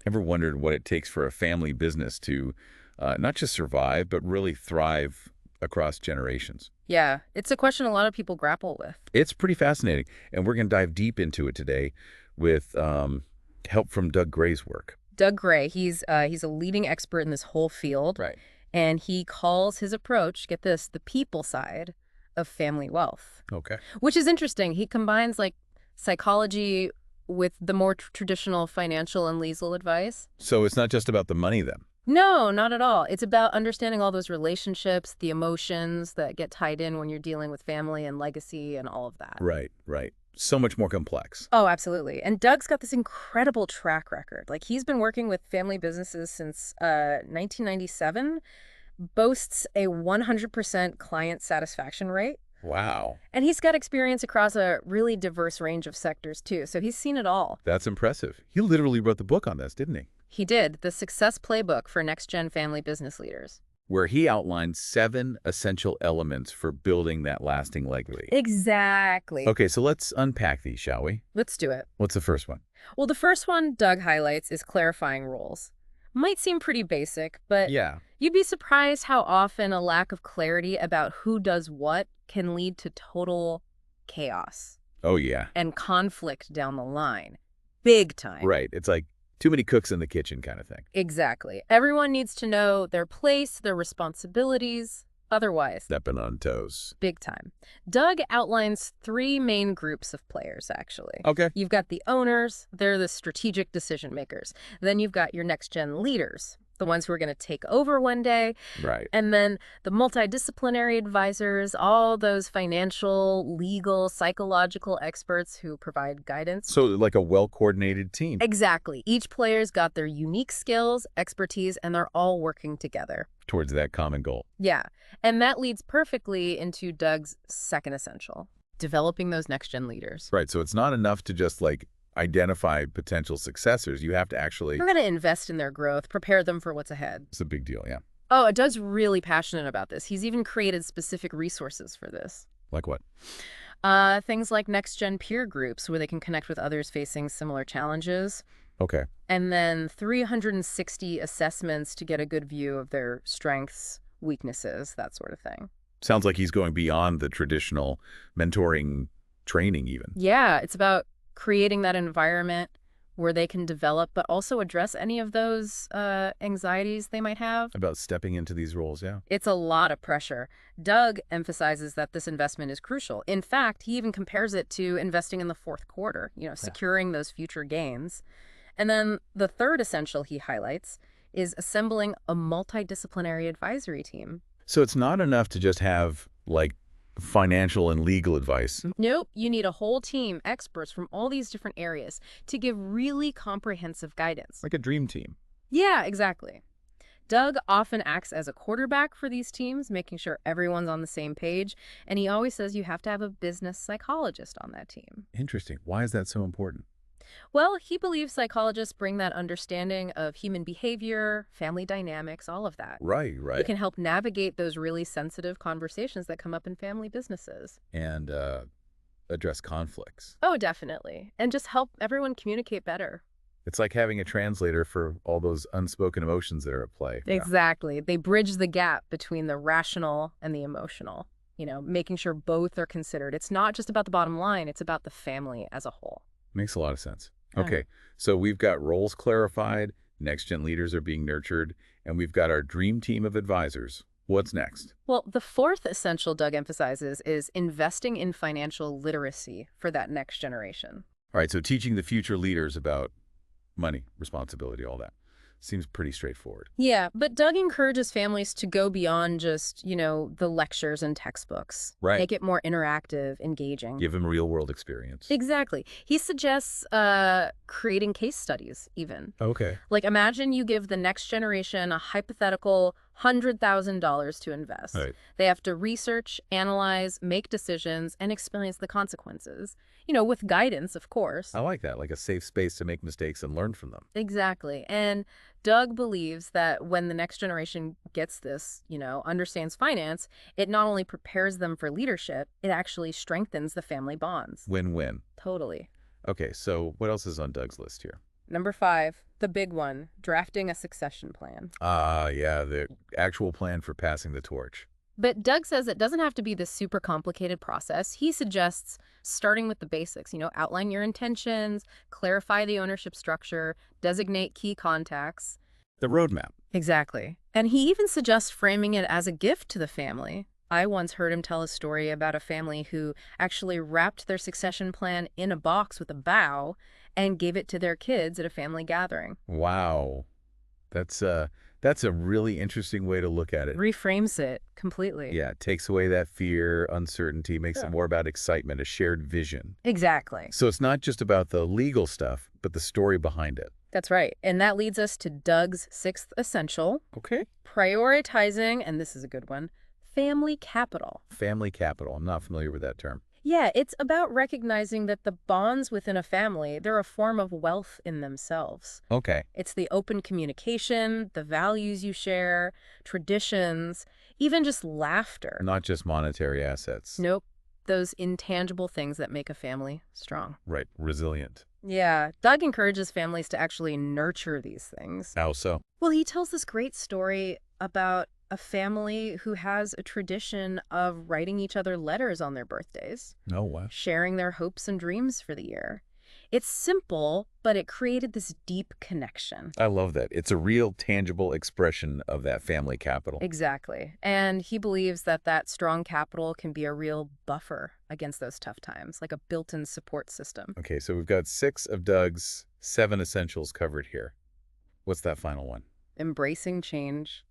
Ever wondered what it takes for a family business to not just survive, but really thrive across generations? Yeah, it's a question a lot of people grapple with. It's pretty fascinating, and we're going to dive deep into it today with help from Doug Gray's work. Doug Gray, he's a leading expert in this whole field, Right. and he calls his approach, get this, the people side of family wealth, Okay. which is interesting. He combines like psychology with the more traditional financial and legal advice. So it's not just about the money then. No, not at all. It's about understanding all those relationships, the emotions that get tied in when you're dealing with family and legacy and all of that. Right, right. So much more complex. Oh, absolutely. And Doug's got this incredible track record. Like he's been working with family businesses since 1997, boasts a 100% client satisfaction rate. Wow. And he's got experience across a really diverse range of sectors too. So he's seen it all. That's impressive. He literally wrote the book on this, didn't he? He did the Success Playbook for Next-Gen Family Business Leaders. Where he outlined 7 essential elements for building that lasting legacy. Exactly. Okay, so let's unpack these, shall we? Let's do it. What's the first one? Well, the first one Doug highlights is clarifying roles. Might seem pretty basic, but Yeah. you'd be surprised how often a lack of clarity about who does what can lead to total chaos Oh, yeah. and conflict down the line. Big time. Right. It's like too many cooks in the kitchen kind of thing. Exactly. Everyone needs to know their place, their responsibilities. Otherwise, Stepping on toes. big time. Doug outlines 3 main groups of players, actually. Okay. You've got the owners. They're the strategic decision makers. Then you've got your next-gen leaders, the ones who are going to take over one day. Right. And then the multidisciplinary advisors, all those financial, legal, psychological experts who provide guidance. So like a well-coordinated team. Exactly. Each player's got their unique skills, expertise, and they're all working together. Towards that common goal. Yeah. And that leads perfectly into Doug's second essential, developing those next-gen leaders. Right. So it's not enough to just like identify potential successors. You have to actually... You're going to invest in their growth, prepare them for what's ahead. It's a big deal, yeah. Oh, Doug's really passionate about this. He's even created specific resources for this. Like what? Things like next-gen peer groups where they can connect with others facing similar challenges. Okay. And then 360 assessments to get a good view of their strengths, weaknesses, that sort of thing. Sounds like he's going beyond the traditional mentoring training even. Yeah, it's about creating that environment where they can develop, but also address any of those anxieties they might have. About stepping into these roles, yeah. It's a lot of pressure. Doug emphasizes that this investment is crucial. In fact, he even compares it to investing in the fourth quarter, securing those future gains. And then the third essential he highlights is assembling a multidisciplinary advisory team. So it's not enough to just have like financial and legal advice. Nope, you need a whole team, experts from all these different areas to give really comprehensive guidance. Like a dream team. Yeah, exactly. Doug often acts as a quarterback for these teams, making sure everyone's on the same page. And he always says you have to have a business psychologist on that team. Interesting. Why is that so important? Well, he believes psychologists bring that understanding of human behavior, family dynamics, all of that. Right, right. It can help navigate those really sensitive conversations that come up in family businesses. And address conflicts. Oh, definitely. And just help everyone communicate better. It's like having a translator for all those unspoken emotions that are at play. Yeah. Exactly. They bridge the gap between the rational and the emotional, making sure both are considered. It's not just about the bottom line, it's about the family as a whole. Makes a lot of sense. Yeah. Okay, so we've got roles clarified, next-gen leaders are being nurtured, and we've got our dream team of advisors. What's next? Well, the fourth essential Doug emphasizes is investing in financial literacy for that next generation. All right, so teaching the future leaders about money, responsibility, all that. Seems pretty straightforward. Yeah, but Doug encourages families to go beyond just, the lectures and textbooks. Right. Make it more interactive, engaging. Give them real-world experience. Exactly. He suggests creating case studies, even. Okay. Like, imagine you give the next generation a hypothetical $100,000 to invest. Right. They have to research, analyze, make decisions, and experience the consequences. With guidance, of course. I like that, like a safe space to make mistakes and learn from them. Exactly. And Doug believes that when the next generation gets this, understands finance, it not only prepares them for leadership, it actually strengthens the family bonds. Win-win. Totally. Okay, so what else is on Doug's list here? Number 5, the big one, drafting a succession plan. Ah, yeah, the actual plan for passing the torch. But Doug says it doesn't have to be this super complicated process. He suggests starting with the basics, outline your intentions, clarify the ownership structure, designate key contacts. The roadmap. Exactly. And he even suggests framing it as a gift to the family. I once heard him tell a story about a family who actually wrapped their succession plan in a box with a bow and gave it to their kids at a family gathering. Wow. That's a really interesting way to look at it. Reframes it completely. Yeah, it takes away that fear, uncertainty, makes it more about excitement, a shared vision. Exactly. So it's not just about the legal stuff, but the story behind it. That's right. And that leads us to Doug's sixth essential, Okay. prioritizing, and this is a good one, family capital. Family capital. I'm not familiar with that term. Yeah, it's about recognizing that the bonds within a family, they're a form of wealth in themselves. Okay. It's the open communication, the values you share, traditions, even just laughter. Not just monetary assets. Nope. Those intangible things that make a family strong. Right. Resilient. Yeah, Doug encourages families to actually nurture these things. How so? Well, he tells this great story about a family who has a tradition of writing each other letters on their birthdays, Oh, wow. sharing their hopes and dreams for the year. It's simple, but it created this deep connection. I love that. It's a real tangible expression of that family capital. Exactly. And he believes that that strong capital can be a real buffer against those tough times, like a built-in support system. Okay, so we've got 6 of Doug's 7 essentials covered here. What's that final one? Embracing change.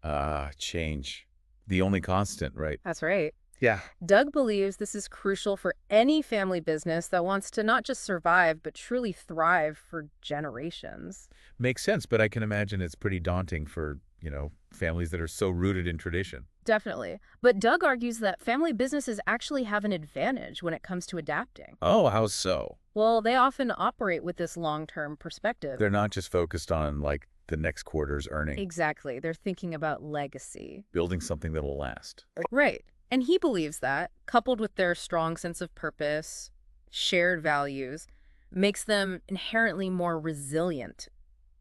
Change. The only constant, right? That's right. Yeah. Doug believes this is crucial for any family business that wants to not just survive, but truly thrive for generations. Makes sense, but I can imagine it's pretty daunting for, families that are so rooted in tradition. Definitely. But Doug argues that family businesses actually have an advantage when it comes to adapting. Oh, how so? Well, they often operate with this long-term perspective. They're not just focused on, the next quarter's earning. Exactly. They're thinking about legacy. Building something that'll last. Right. And he believes that, coupled with their strong sense of purpose, shared values, makes them inherently more resilient,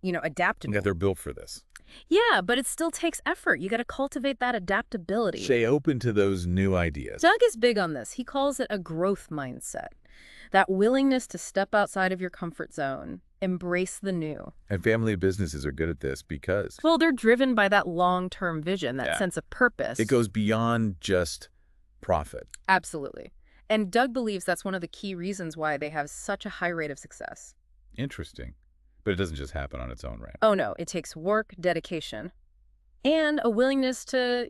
adaptable. Yeah, they're built for this. Yeah, but it still takes effort. You got to cultivate that adaptability. Stay open to those new ideas. Doug is big on this. He calls it a growth mindset. That willingness to step outside of your comfort zone, embrace the new. And family businesses are good at this because Well, they're driven by that long-term vision, that sense of purpose. it goes beyond just profit. Absolutely. And Doug believes that's one of the key reasons why they have such a high rate of success. Interesting. But it doesn't just happen on its own, right? Oh, no. It takes work, dedication, and a willingness to,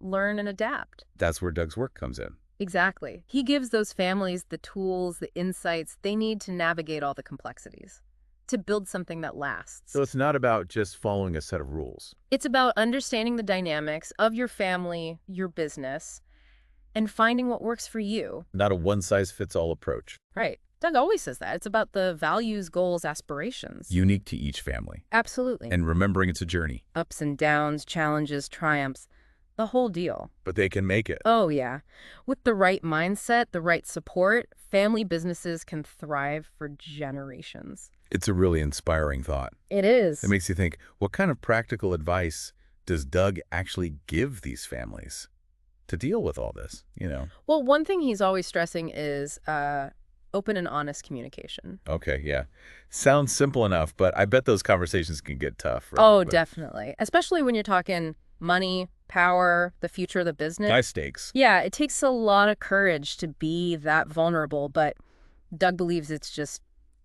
learn and adapt. That's where Doug's work comes in. Exactly. He gives those families the tools, the insights they need to navigate all the complexities, to build something that lasts. So it's not about just following a set of rules. It's about understanding the dynamics of your family, your business, and finding what works for you. Not a one-size-fits-all approach. Right. Doug always says that. It's about the values, goals, aspirations. Unique to each family. Absolutely. And remembering it's a journey. Ups and downs, challenges, triumphs, the whole deal. But they can make it. Oh, yeah. With the right mindset, the right support, family businesses can thrive for generations. It's a really inspiring thought. It is. It makes you think, what kind of practical advice does Doug actually give these families to deal with all this, Well, one thing he's always stressing is open and honest communication. Okay, yeah. Sounds simple enough, but I bet those conversations can get tough. Right? Oh, definitely. Especially when you're talking money, power, the future of the business. High stakes. Yeah, it takes a lot of courage to be that vulnerable, but Doug believes it's just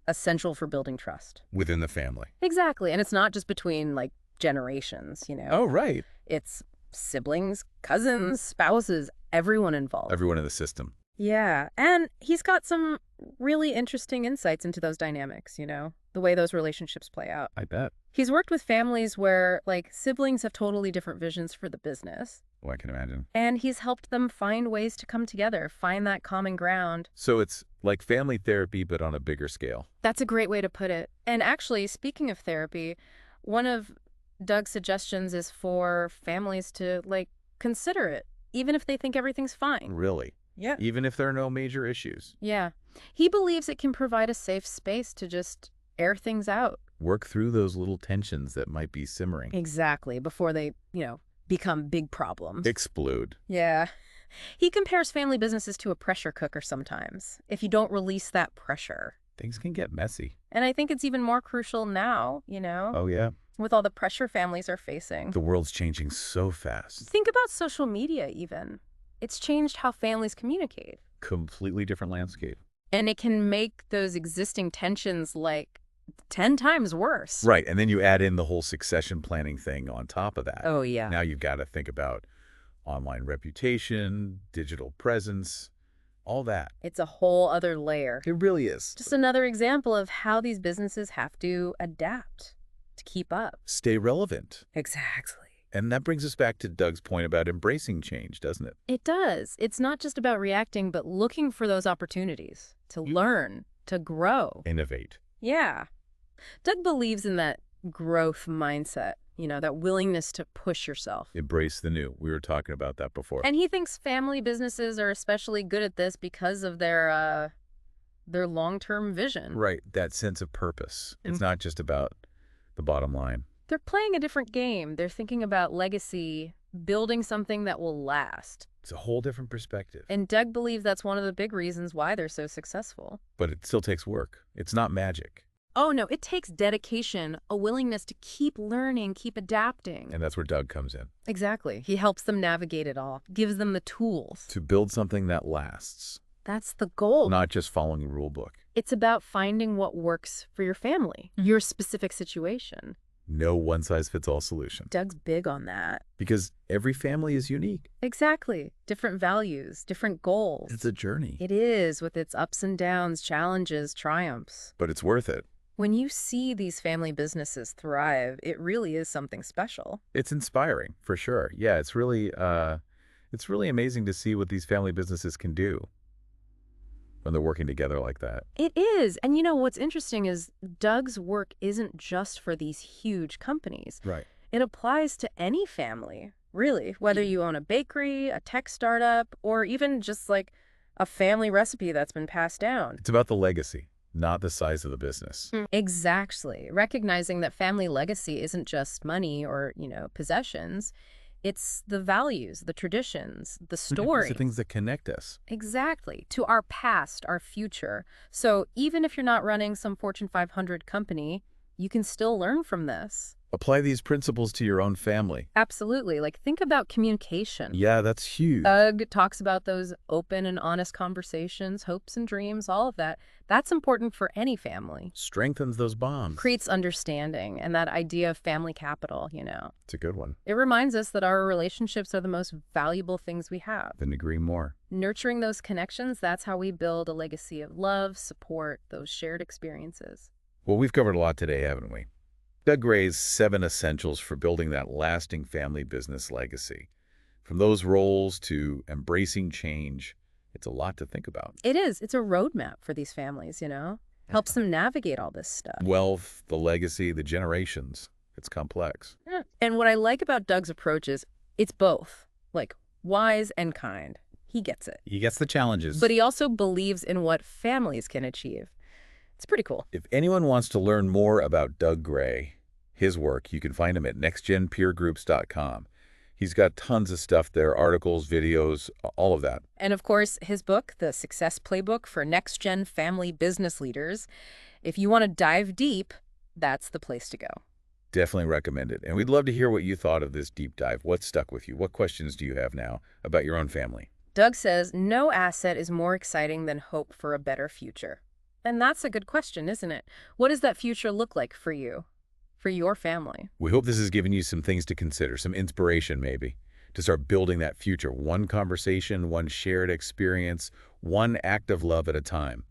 essential for building trust. Within the family. Exactly. And it's not just between, generations, Oh, right. It's siblings, cousins, spouses, everyone involved. Everyone in the system. Yeah. And he's got some really interesting insights into those dynamics, the way those relationships play out. I bet. He's worked with families where, siblings have totally different visions for the business. Oh, I can imagine. And he's helped them find ways to come together, find that common ground. So it's like family therapy, but on a bigger scale. That's a great way to put it. And actually, speaking of therapy, one of Doug's suggestions is for families to, consider it, even if they think everything's fine. Really? Yeah. Even if there are no major issues. Yeah. He believes it can provide a safe space to just air things out, Work through those little tensions that might be simmering. Exactly, before they, become big problems. Explode. Yeah. He compares family businesses to a pressure cooker sometimes, if you don't release that pressure. Things can get messy. And I think it's even more crucial now, Oh, yeah. with all the pressure families are facing. The world's changing so fast. Think about social media even. It's changed how families communicate. Completely different landscape. And it can make those existing tensions like 10 times worse. Right, and then you add in the whole succession planning thing on top of that. Oh, yeah. Now you've got to think about online reputation, digital presence, all that. It's a whole other layer. It really is. Just another example of how these businesses have to adapt to keep up. Stay relevant. Exactly. And that brings us back to Doug's point about embracing change, doesn't it? It does. It's not just about reacting, but looking for those opportunities to learn, to grow. Innovate. Yeah. Doug believes in that growth mindset, that willingness to push yourself. Embrace the new. We were talking about that before. And he thinks family businesses are especially good at this because of their long-term vision. Right, that sense of purpose. It's not just about the bottom line. They're playing a different game. They're thinking about legacy, building something that will last. It's a whole different perspective. And Doug believes that's one of the big reasons why they're so successful. But it still takes work. It's not magic. Oh, no, it takes dedication, a willingness to keep learning, keep adapting. And that's where Doug comes in. Exactly. He helps them navigate it all, gives them the tools. To build something that lasts. That's the goal. Not just following a rule book. It's about finding what works for your family, your specific situation. No one-size-fits-all solution. Doug's big on that. Because every family is unique. Exactly. Different values, different goals. It's a journey. It is, with its ups and downs, challenges, triumphs. But it's worth it. When you see these family businesses thrive, it really is something special. It's inspiring, for sure. Yeah, it's really amazing to see what these family businesses can do when they're working together like that. It is. And what's interesting is Doug's work isn't just for these huge companies. Right. It applies to any family, really, whether you own a bakery, a tech startup, or even just like a family recipe that's been passed down. It's about the legacy, not the size of the business. Exactly. Recognizing that family legacy isn't just money or, possessions. It's the values, the traditions, the stories. It's the things that connect us. Exactly. To our past, our future. So even if you're not running some Fortune 500 company, you can still learn from this. Apply these principles to your own family. Absolutely. Like, think about communication. Yeah, that's huge. Doug talks about those open and honest conversations, hopes and dreams, all of that. That's important for any family. Strengthens those bonds. Creates understanding and that idea of family capital, It's a good one. It reminds us that our relationships are the most valuable things we have. Couldn't agree more. Nurturing those connections, that's how we build a legacy of love, support, those shared experiences. Well, we've covered a lot today, haven't we? Doug Gray's 7 essentials for building that lasting family business legacy. From those roles to embracing change, it's a lot to think about. It is. It's a roadmap for these families, Helps them navigate all this stuff. Wealth, the legacy, the generations. It's complex. Yeah. And what I like about Doug's approach is it's both, like wise and kind. He gets it. He gets the challenges. But he also believes in what families can achieve. It's pretty cool. If anyone wants to learn more about Doug Gray, his work, you can find him at nextgenpeergroups.com. He's got tons of stuff there, articles, videos, all of that. And of course, his book, The Success Playbook for Next Gen Family Business Leaders. If you want to dive deep, that's the place to go. Definitely recommend it. And we'd love to hear what you thought of this deep dive. What stuck with you? What questions do you have now about your own family? Doug says, no asset is more exciting than hope for a better future. And that's a good question, isn't it? What does that future look like for you, for your family? We hope this has given you some things to consider, some inspiration maybe, to start building that future. One conversation, one shared experience, one act of love at a time.